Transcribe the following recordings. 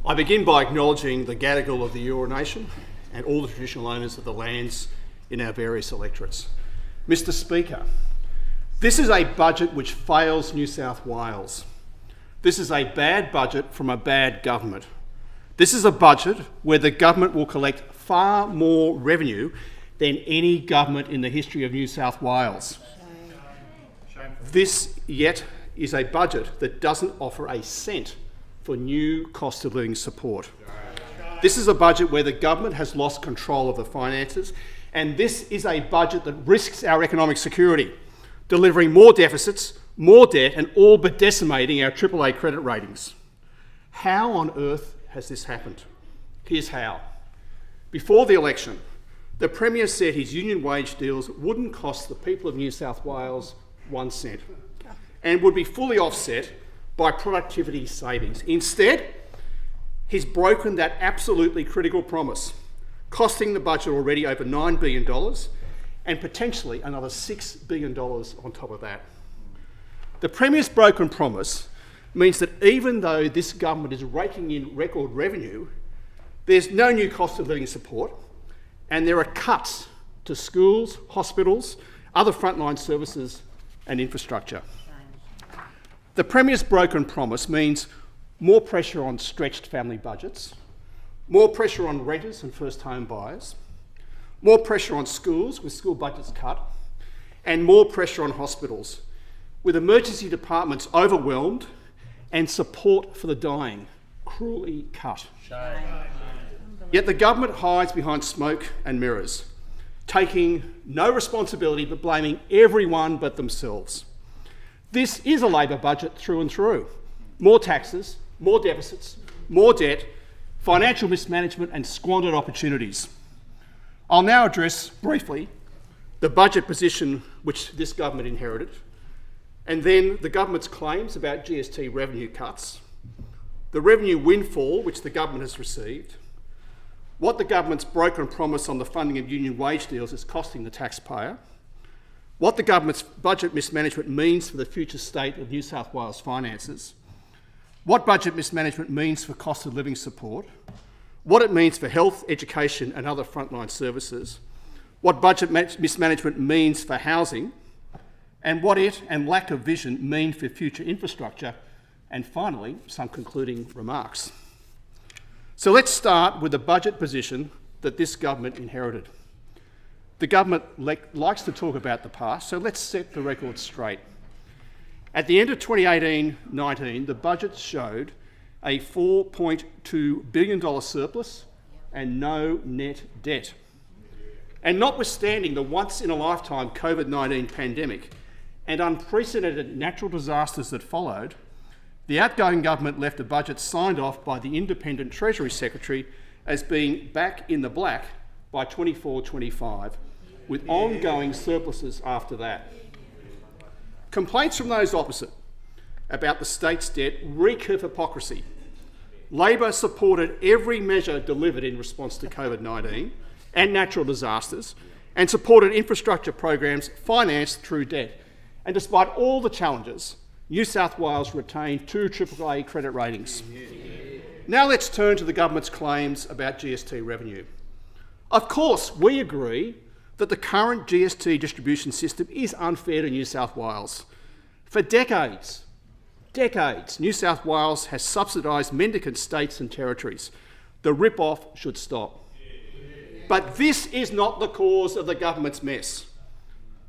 I begin by acknowledging the Gadigal of the Eora Nation and all the traditional owners of the lands in our various electorates. Mr Speaker, this is a budget which fails New South Wales. This is a bad budget from a bad government. This is a budget where the government will collect far more revenue than any government in the history of New South Wales. This yet is a budget that doesn't offer a cent for new cost of living support. This is a budget where the government has lost control of the finances, and this is a budget that risks our economic security, delivering more deficits, more debt, and all but decimating our AAA credit ratings. How on earth has this happened? Here's how. Before the election, the Premier said his union wage deals wouldn't cost the people of New South Wales 1 cent and would be fully offset by productivity savings. Instead, he's broken that absolutely critical promise, costing the budget already over $9 billion and potentially another $6 billion on top of that. The Premier's broken promise means that even though this government is raking in record revenue, there's no new cost of living support, and there are cuts to schools, hospitals, other frontline services and infrastructure. The Premier's broken promise means more pressure on stretched family budgets, more pressure on renters and first home buyers, more pressure on schools with school budgets cut, and more pressure on hospitals, with emergency departments overwhelmed and support for the dying cruelly cut. Shame. Yet the government hides behind smoke and mirrors, taking no responsibility but blaming everyone but themselves. This is a Labor budget through and through. More taxes, more deficits, more debt, financial mismanagement and squandered opportunities. I'll now address briefly the budget position which this government inherited, and then the government's claims about GST revenue cuts, the revenue windfall which the government has received, what the government's broken promise on the funding of union wage deals is costing the taxpayer, what the government's budget mismanagement means for the future state of New South Wales finances, what budget mismanagement means for cost of living support, what it means for health, education and other frontline services, what budget mismanagement means for housing, and what it and lack of vision mean for future infrastructure, and finally, some concluding remarks. So let's start with the budget position that this government inherited. The government likes to talk about the past, so let's set the record straight. At the end of 2018-19, the budget showed a $4.2 billion surplus and no net debt. And notwithstanding the once-in-a-lifetime COVID-19 pandemic and unprecedented natural disasters that followed, the outgoing government left a budget signed off by the independent Treasury Secretary as being back in the black by 24-25, with ongoing surpluses after that. Complaints from those opposite about the state's debt reek of hypocrisy. Labor supported every measure delivered in response to COVID-19 and natural disasters, and supported infrastructure programs financed through debt. And despite all the challenges, New South Wales retained 2 AAA credit ratings. Now let's turn to the government's claims about GST revenue. Of course, we agree that the current GST distribution system is unfair to New South Wales. For decades, New South Wales has subsidised mendicant states and territories. The rip-off should stop. But this is not the cause of the government's mess.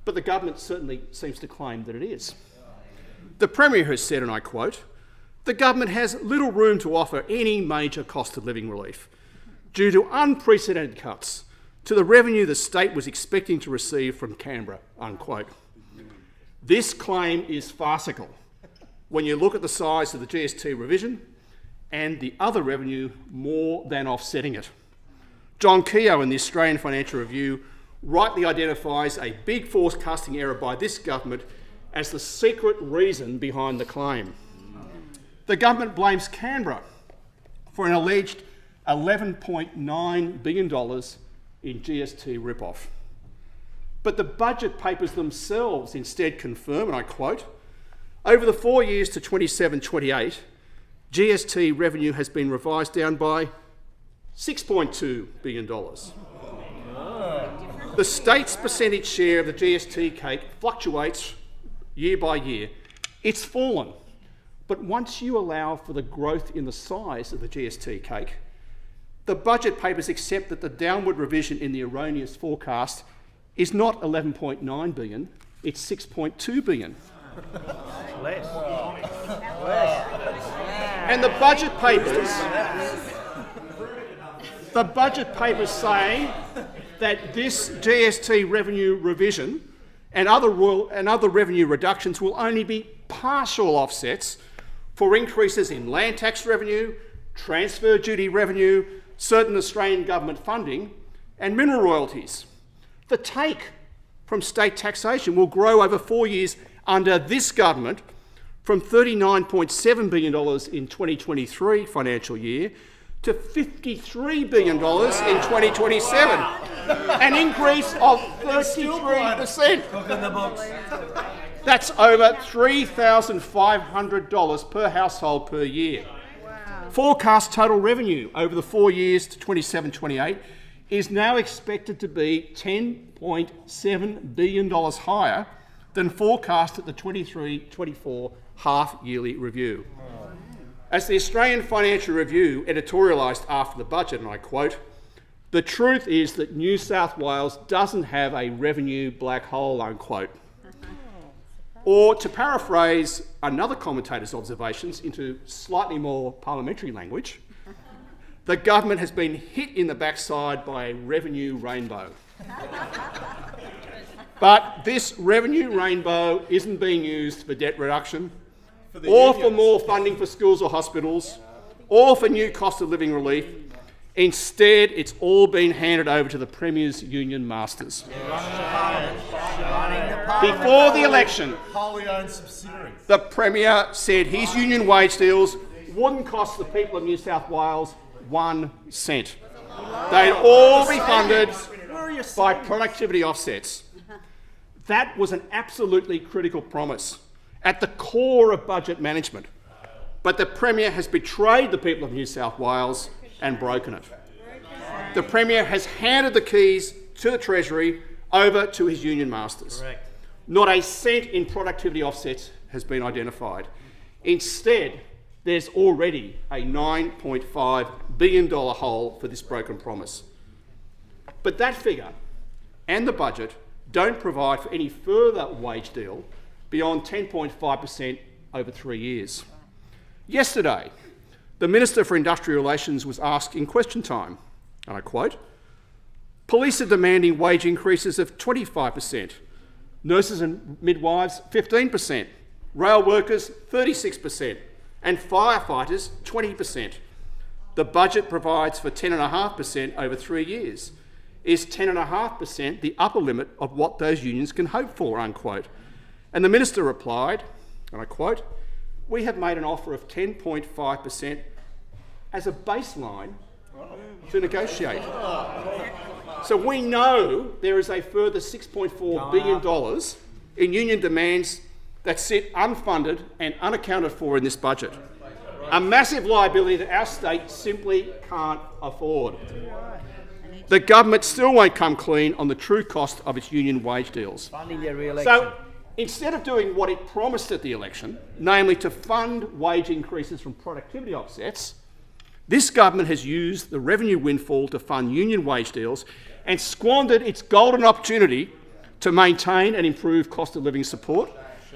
But the government certainly seems to claim that it is. The Premier has said, and I quote, "The government has little room to offer any major cost of living relief due to unprecedented cuts to the revenue the state was expecting to receive from Canberra," unquote. This claim is farcical when you look at the size of the GST revision and the other revenue more than offsetting it. John Keogh in the Australian Financial Review rightly identifies a big forecasting error by this government as the secret reason behind the claim. The government blames Canberra for an alleged $11.9 billion in GST rip-off. But the budget papers themselves instead confirm, and I quote, "Over the 4 years to 27-28, GST revenue has been revised down by $6.2 billion. The state's percentage share of the GST cake fluctuates year by year. It's fallen, but once you allow for the growth in the size of the GST cake, the budget papers accept that the downward revision in the erroneous forecast is not $11.9 billion, it's $6.2 billion. Less. And the budget papers say that this GST revenue revision and other revenue reductions will only be partial offsets for increases in land tax revenue, transfer duty revenue, certain Australian government funding, and mineral royalties. The take from state taxation will grow over 4 years under this government from $39.7 billion in 2023 financial year to $53 billion in 2027, an increase of 33%. That's over $3,500 per household per year. Wow. Forecast total revenue over the 4 years to 27-28 is now expected to be $10.7 billion higher than forecast at the 23-24 half-yearly review. As the Australian Financial Review editorialised after the budget, and I quote, "The truth is that New South Wales doesn't have a revenue black hole," unquote. Or to paraphrase another commentator's observations into slightly more parliamentary language, the government has been hit in the backside by a revenue rainbow. But this revenue rainbow isn't being used for debt reduction, or for more funding for schools or hospitals, or for new cost of living relief. Instead, it's all been handed over to the Premier's union masters. Before the election, the Premier said his union wage deals wouldn't cost the people of New South Wales 1 cent. They'd all be funded by productivity offsets. That was an absolutely critical promise at the core of budget management. But the Premier has betrayed the people of New South Wales and broken it. The Premier has handed the keys to the Treasury over to his union masters. Correct. Not a cent in productivity offsets has been identified. Instead, there's already a $9.5 billion hole for this broken promise. But that figure and the budget don't provide for any further wage deal beyond 10.5% over 3 years. Yesterday, the Minister for Industrial Relations was asked in question time, and I quote, "Police are demanding wage increases of 25%, nurses and midwives 15%, rail workers 36%, and firefighters 20%. The budget provides for 10.5% over 3 years. Is 10.5% the upper limit of what those unions can hope for," unquote. And the Minister replied, and I quote, "We have made an offer of 10.5% as a baseline to negotiate." So we know there is a further $6.4 billion in union demands that sit unfunded and unaccounted for in this budget. A massive liability that our state simply can't afford. The government still won't come clean on the true cost of its union wage deals. Funding their re-election. So instead of doing what it promised at the election, namely to fund wage increases from productivity offsets, this government has used the revenue windfall to fund union wage deals and squandered its golden opportunity to maintain and improve cost of living support,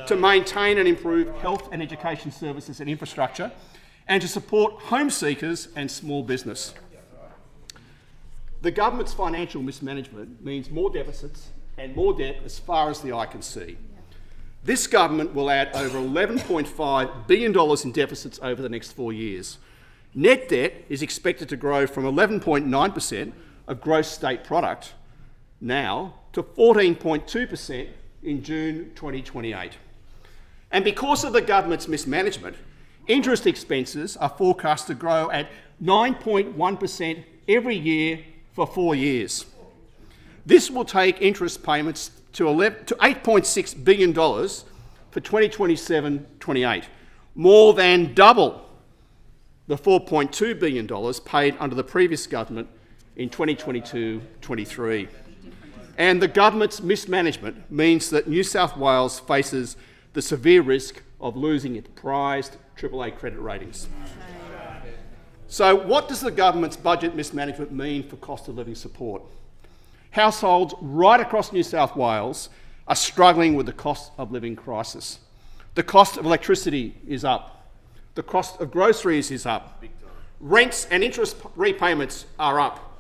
to maintain and improve health and education services and infrastructure, and to support home seekers and small business. The government's financial mismanagement means more deficits and more debt as far as the eye can see. This government will add over $11.5 billion in deficits over the next 4 years. Net debt is expected to grow from 11.9% of gross state product now to 14.2% in June 2028. And because of the government's mismanagement, interest expenses are forecast to grow at 9.1% every year for 4 years. This will take interest payments to $8.6 billion for 2027-28, more than double the $4.2 billion paid under the previous government in 2022-23. And the government's mismanagement means that New South Wales faces the severe risk of losing its prized AAA credit ratings. So what does the government's budget mismanagement mean for cost of living support? Households right across New South Wales are struggling with the cost of living crisis. The cost of electricity is up. The cost of groceries is up. Rents and interest repayments are up.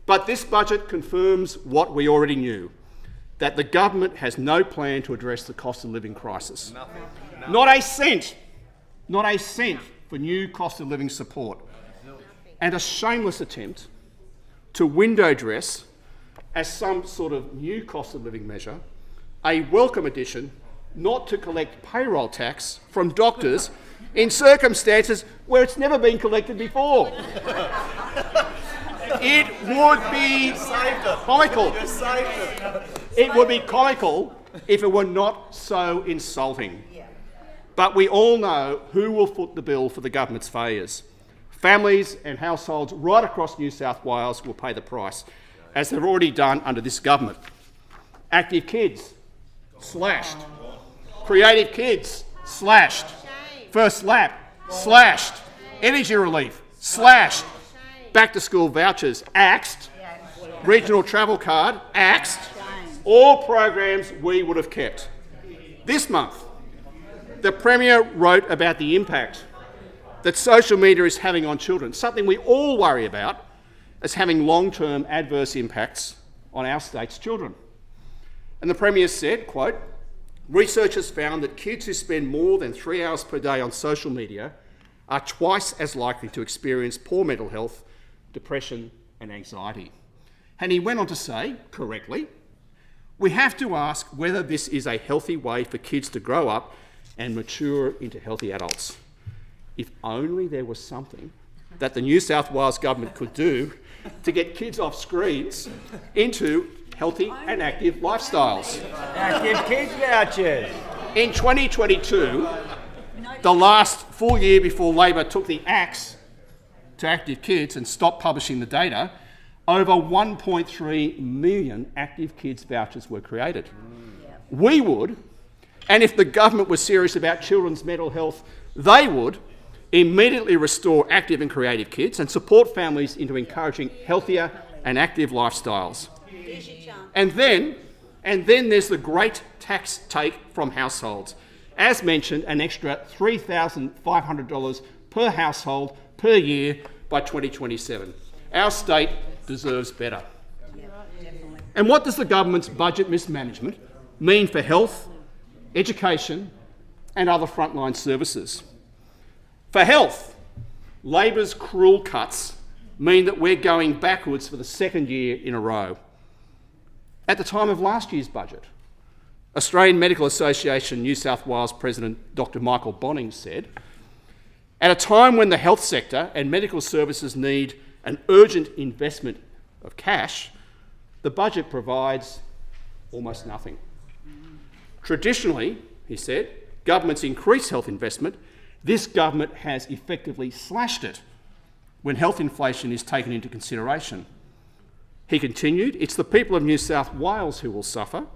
But this budget confirms what we already knew, that the government has no plan to address the cost of living crisis. Not a cent for new cost of living support. And a shameless attempt to window dress as some sort of new cost of living measure, a welcome addition not to collect payroll tax from doctors in circumstances where it's never been collected before. It would be comical. It would be comical if it were not so insulting. But we all know who will foot the bill for the government's failures. Families and households right across New South Wales will pay the price, as they've already done under this government. Active kids, slashed. Creative kids, slashed. First lap, slashed. Energy relief, slashed. Back to school vouchers, axed. Regional travel card, axed. All programs we would have kept. This month, the Premier wrote about the impact that social media is having on children, something we all worry about as having long-term adverse impacts on our state's children. And the Premier said, quote, "Researchers found that kids who spend more than 3 hours per day on social media are twice as likely to experience poor mental health, depression and anxiety." And he went on to say, correctly, "We have to ask whether this is a healthy way for kids to grow up and mature into healthy adults. If only there was something that the New South Wales government could do to get kids off screens into healthy and active lifestyles." Active kids vouchers. In 2022, the last full year before Labor took the axe to active kids and stopped publishing the data, over 1.3 million active kids vouchers were created. We would, and if the government was serious about children's mental health, they would immediately restore active and creative kids and support families into encouraging healthier and active lifestyles. And then there's the great tax take from households. As mentioned, an extra $3,500 per household per year by 2027. Our state deserves better. And what does the government's budget mismanagement mean for health, education and other frontline services? For health, Labor's cruel cuts mean that we're going backwards for the second year in a row. At the time of last year's budget, Australian Medical Association New South Wales President Dr Michael Bonning said, "At a time when the health sector and medical services need an urgent investment of cash, the budget provides almost nothing." Traditionally, he said, governments increase health investment. This government has effectively slashed it when health inflation is taken into consideration. He continued, "It's the people of New South Wales who will suffer.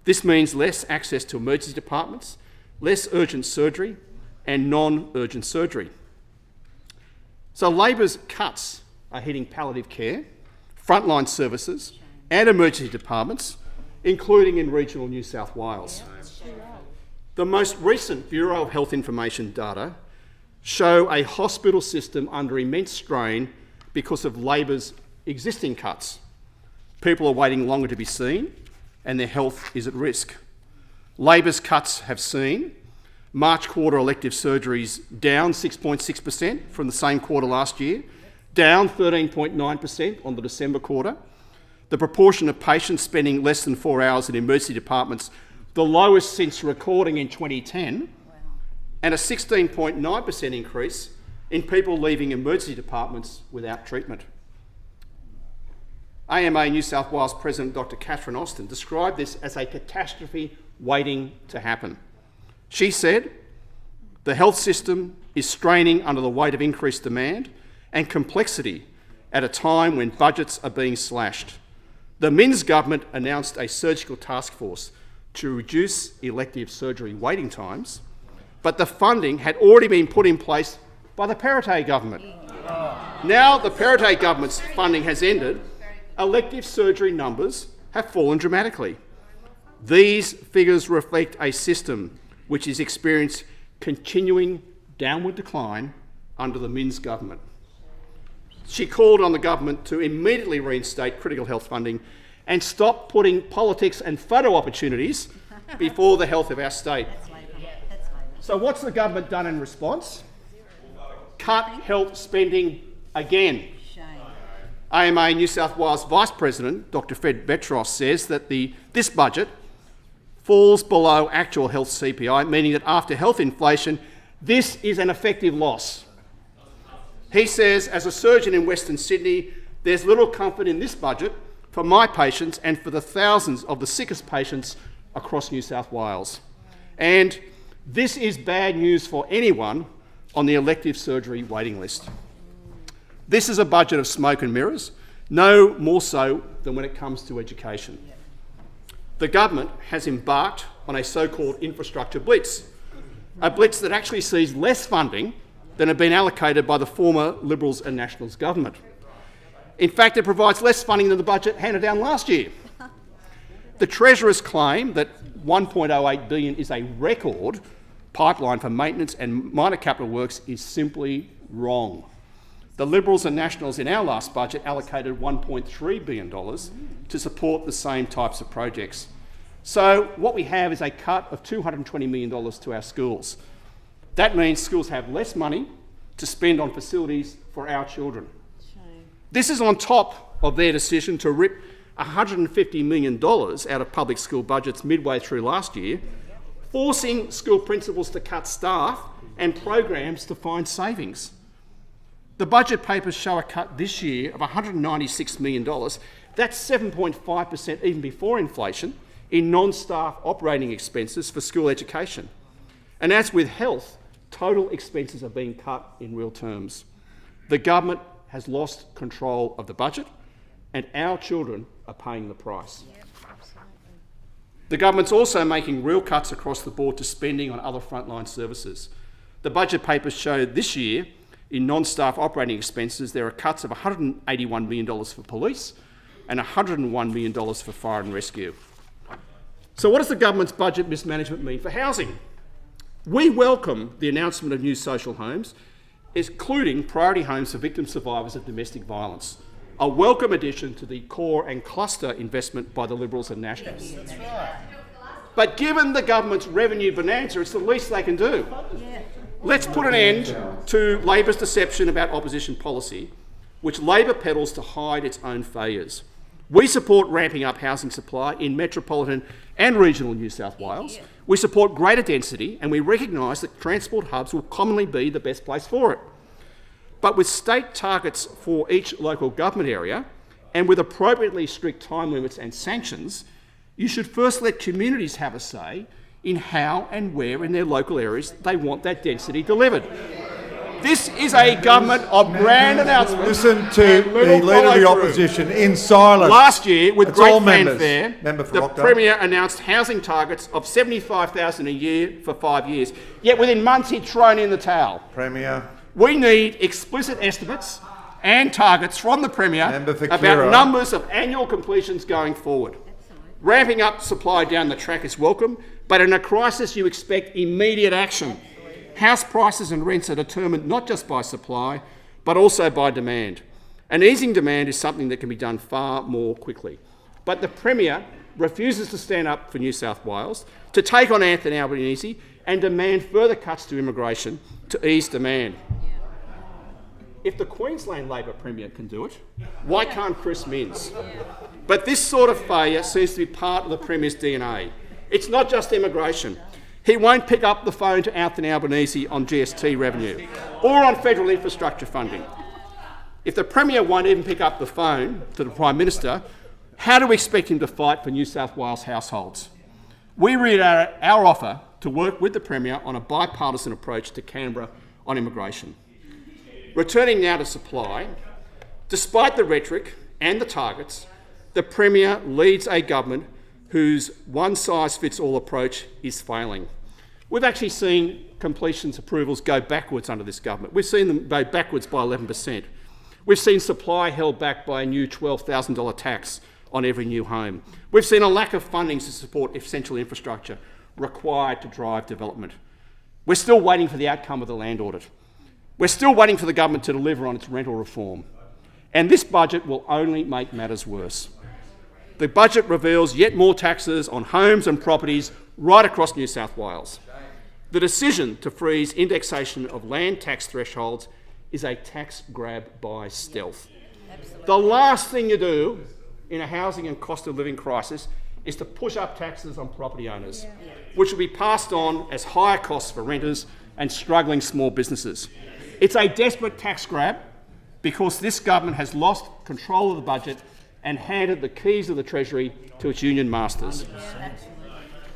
This means less access to emergency departments, less urgent surgery and non-urgent surgery." So Labor's cuts are hitting palliative care, frontline services and emergency departments, including in regional New South Wales. The most recent Bureau of Health Information data show a hospital system under immense strain because of Labor's existing cuts. People are waiting longer to be seen and their health is at risk. Labor's cuts have seen March quarter elective surgeries down 6.6% from the same quarter last year, down 13.9% on the December quarter. The proportion of patients spending less than 4 hours in emergency departments, the lowest since recording in 2010, and a 16.9% increase in people leaving emergency departments without treatment. AMA New South Wales President Dr Catherine Austin described this as a catastrophe waiting to happen. She said, The health system is straining under the weight of increased demand and complexity at a time when budgets are being slashed. The Minns government announced a surgical task force to reduce elective surgery waiting times, but the funding had already been put in place by the Perrottet government. Now the Perrottet government's funding has ended, elective surgery numbers have fallen dramatically. These figures reflect a system which has experienced continuing downward decline under the Minns government. She called on the government to immediately reinstate critical health funding and stop putting politics and photo opportunities before the health of our state. So what's the government done in response? Cut health spending again. AMA New South Wales Vice President Dr Fred Betros says that this budget falls below actual health CPI, meaning that after health inflation, this is an effective loss. He says, as a surgeon in Western Sydney, there's little comfort in this budget for my patients and for the thousands of the sickest patients across New South Wales. And this is bad news for anyone on the elective surgery waiting list. This is a budget of smoke and mirrors, no more so than when it comes to education. The government has embarked on a so-called infrastructure blitz, a blitz that actually sees less funding than had been allocated by the former Liberals and Nationals government. In fact, it provides less funding than the budget handed down last year. The Treasurer's claim that $1.08 billion is a record pipeline for maintenance and minor capital works is simply wrong. The Liberals and Nationals in our last budget allocated $1.3 billion to support the same types of projects. So what we have is a cut of $220 million to our schools. That means schools have less money to spend on facilities for our children. This is on top of their decision to rip $150 million out of public school budgets midway through last year, forcing school principals to cut staff and programs to find savings. The budget papers show a cut this year of $196 million. That's 7.5% even before inflation in non-staff operating expenses for school education. And as with health, total expenses are being cut in real terms. The government has lost control of the budget and our children are paying the price. The government's also making real cuts across the board to spending on other frontline services. The budget papers show this year in non-staff operating expenses there are cuts of $181 million for police and $101 million for fire and rescue. So what does the government's budget mismanagement mean for housing? We welcome the announcement of new social homes, including priority homes for victim survivors of domestic violence, a welcome addition to the core and cluster investment by the Liberals and Nationals. That's right. But given the government's revenue bonanza, it's the least they can do. Let's put an end to Labor's deception about opposition policy, which Labor peddles to hide its own failures. We support ramping up housing supply in metropolitan and regional New South Wales. We support greater density and we recognise that transport hubs will commonly be the best place for it. But with state targets for each local government area and with appropriately strict time limits and sanctions, you should first let communities have a say in how and where in their local areas they want that density delivered. This is a government of grand announcements. Listen to the Leader of the Opposition in silence. Last year, with It's great all members. fanfare, the Premier announced housing targets of $75,000 a year for 5 years. Yet within months, he'd thrown in the towel. Premier. We need explicit estimates and targets from the Premier about numbers of annual completions going forward. Ramping up supply down the track is welcome, but in a crisis you expect immediate action. House prices and rents are determined not just by supply, but also by demand. And easing demand is something that can be done far more quickly. But the Premier refuses to stand up for New South Wales, to take on Anthony Albanese and demand further cuts to immigration to ease demand. If the Queensland Labor Premier can do it, why can't Chris Minns? But this sort of failure seems to be part of the Premier's DNA. It's not just immigration. He won't pick up the phone to Anthony Albanese on GST revenue or on federal infrastructure funding. If the Premier won't even pick up the phone to the Prime Minister, how do we expect him to fight for New South Wales households? We read our offer to to work with the Premier on a bipartisan approach to Canberra on immigration. Returning now to supply, despite the rhetoric and the targets, the Premier leads a government whose one-size-fits-all approach is failing. We've actually seen completions approvals go backwards under this government. We've seen them go backwards by 11%. We've seen supply held back by a new $12,000 tax on every new home. We've seen a lack of funding to support essential infrastructure required to drive development. We're still waiting for the outcome of the land audit. We're still waiting for the government to deliver on its rental reform. And this budget will only make matters worse. The budget reveals yet more taxes on homes and properties right across New South Wales. The decision to freeze indexation of land tax thresholds is a tax grab by stealth. The last thing you do in a housing and cost of living crisis is to push up taxes on property owners, which will be passed on as higher costs for renters and struggling small businesses. It's a desperate tax grab because this government has lost control of the budget and handed the keys of the Treasury to its union masters.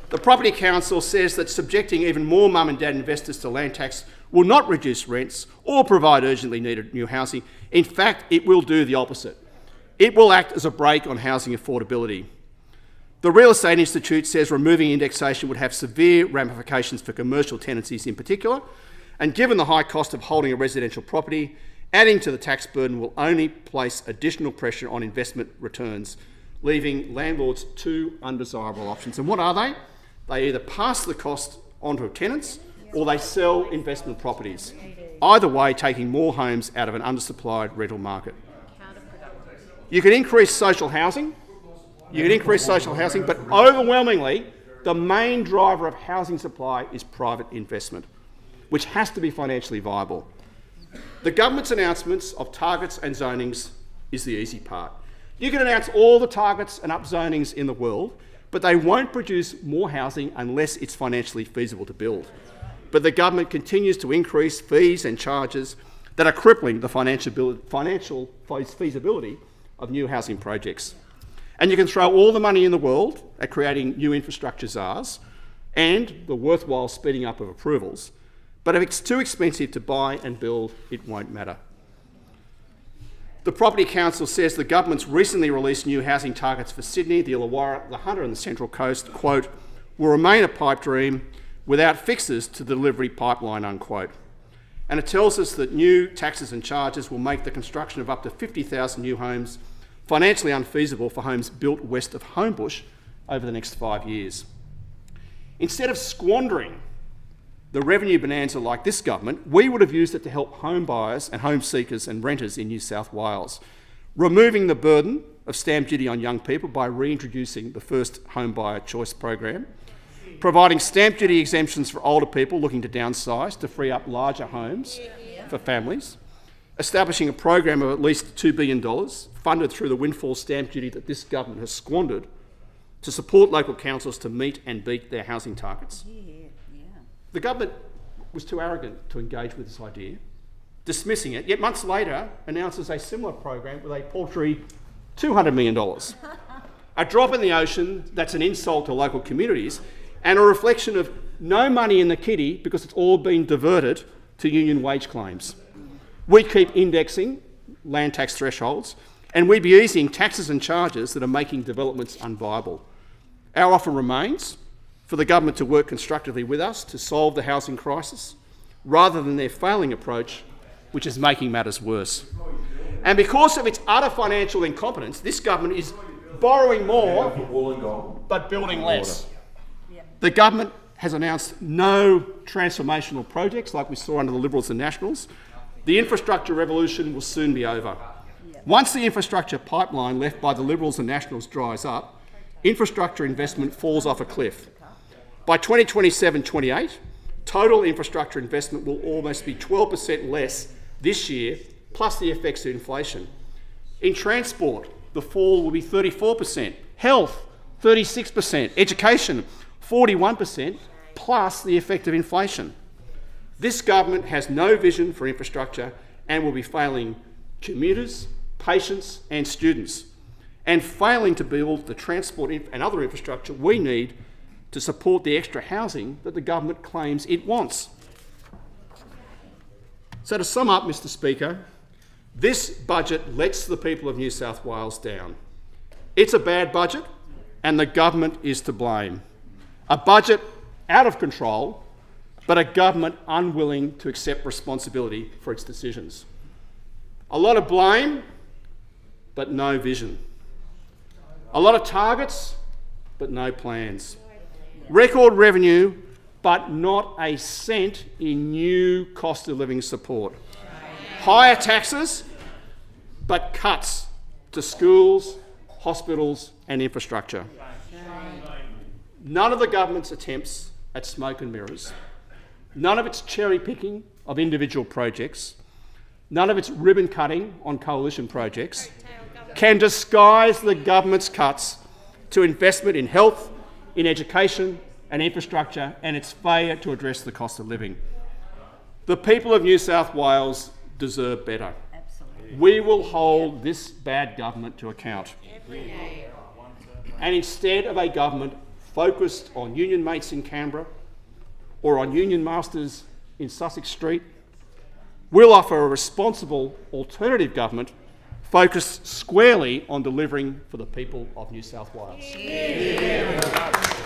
The Property Council says that subjecting even more mum and dad investors to land tax will not reduce rents or provide urgently needed new housing. In fact, it will do the opposite. It will act as a brake on housing affordability. The Real Estate Institute says removing indexation would have severe ramifications for commercial tenancies in particular, and given the high cost of holding a residential property, adding to the tax burden will only place additional pressure on investment returns, leaving landlords two undesirable options. And what are they? They either pass the cost onto tenants or they sell investment properties. Either way, taking more homes out of an undersupplied rental market. You can increase social housing, but overwhelmingly, the main driver of housing supply is private investment, which has to be financially viable. The government's announcements of targets and zonings is the easy part. You can announce all the targets and upzonings in the world, but they won't produce more housing unless it's financially feasible to build. But the government continues to increase fees and charges that are crippling the financial feasibility of new housing projects. And you can throw all the money in the world at creating new infrastructure czars and the worthwhile speeding up of approvals, but if it's too expensive to buy and build, it won't matter. The Property Council says the government's recently released new housing targets for Sydney, the Illawarra, the Hunter and the Central Coast, quote, will remain a pipe dream without fixes to the delivery pipeline, unquote. And it tells us that new taxes and charges will make the construction of up to 50,000 new homes financially unfeasible for homes built west of Homebush over the next 5 years. Instead of squandering the revenue bonanza like this government, we would have used it to help home buyers and home seekers and renters in New South Wales, removing the burden of stamp duty on young people by reintroducing the first home buyer choice program, providing stamp duty exemptions for older people looking to downsize to free up larger homes for families, establishing a program of at least $2 billion funded through the windfall stamp duty that this government has squandered to support local councils to meet and beat their housing targets. The government was too arrogant to engage with this idea, dismissing it, yet months later announces a similar program with a paltry $200 million. A drop in the ocean that's an insult to local communities and a reflection of no money in the kitty because it's all been diverted to union wage claims. We keep indexing land tax thresholds and we'd be easing taxes and charges that are making developments unviable. Our offer remains for the government to work constructively with us to solve the housing crisis, rather than their failing approach, which is making matters worse. And because of its utter financial incompetence, this government is borrowing more, but building less. The government has announced no transformational projects like we saw under the Liberals and Nationals. The infrastructure revolution will soon be over. Once the infrastructure pipeline left by the Liberals and Nationals dries up, infrastructure investment falls off a cliff. By 2027-28, total infrastructure investment will almost be 12% less this year, plus the effects of inflation. In transport, the fall will be 34%, health, 36%, education, 41%, plus the effect of inflation. This government has no vision for infrastructure and will be failing commuters, patients and students, and failing to build the transport and other infrastructure we need to support the extra housing that the government claims it wants. So to sum up, Mr Speaker, this budget lets the people of New South Wales down. It's a bad budget and the government is to blame. A budget out of control, but a government unwilling to accept responsibility for its decisions. A lot of blame, but no vision. A lot of targets, but no plans. Record revenue, but not a cent in new cost of living support. Higher taxes, but cuts to schools, hospitals and infrastructure. None of the government's attempts at smoke and mirrors, none of its cherry picking of individual projects, none of its ribbon cutting on coalition projects can disguise the government's cuts to investment in health, in education and infrastructure, and its failure to address the cost of living. The people of New South Wales deserve better. Absolutely. We will hold this bad government to account. And instead of a government focused on union mates in Canberra or on union masters in Sussex Street, we'll offer a responsible alternative government focused squarely on delivering for the people of New South Wales. Yeah.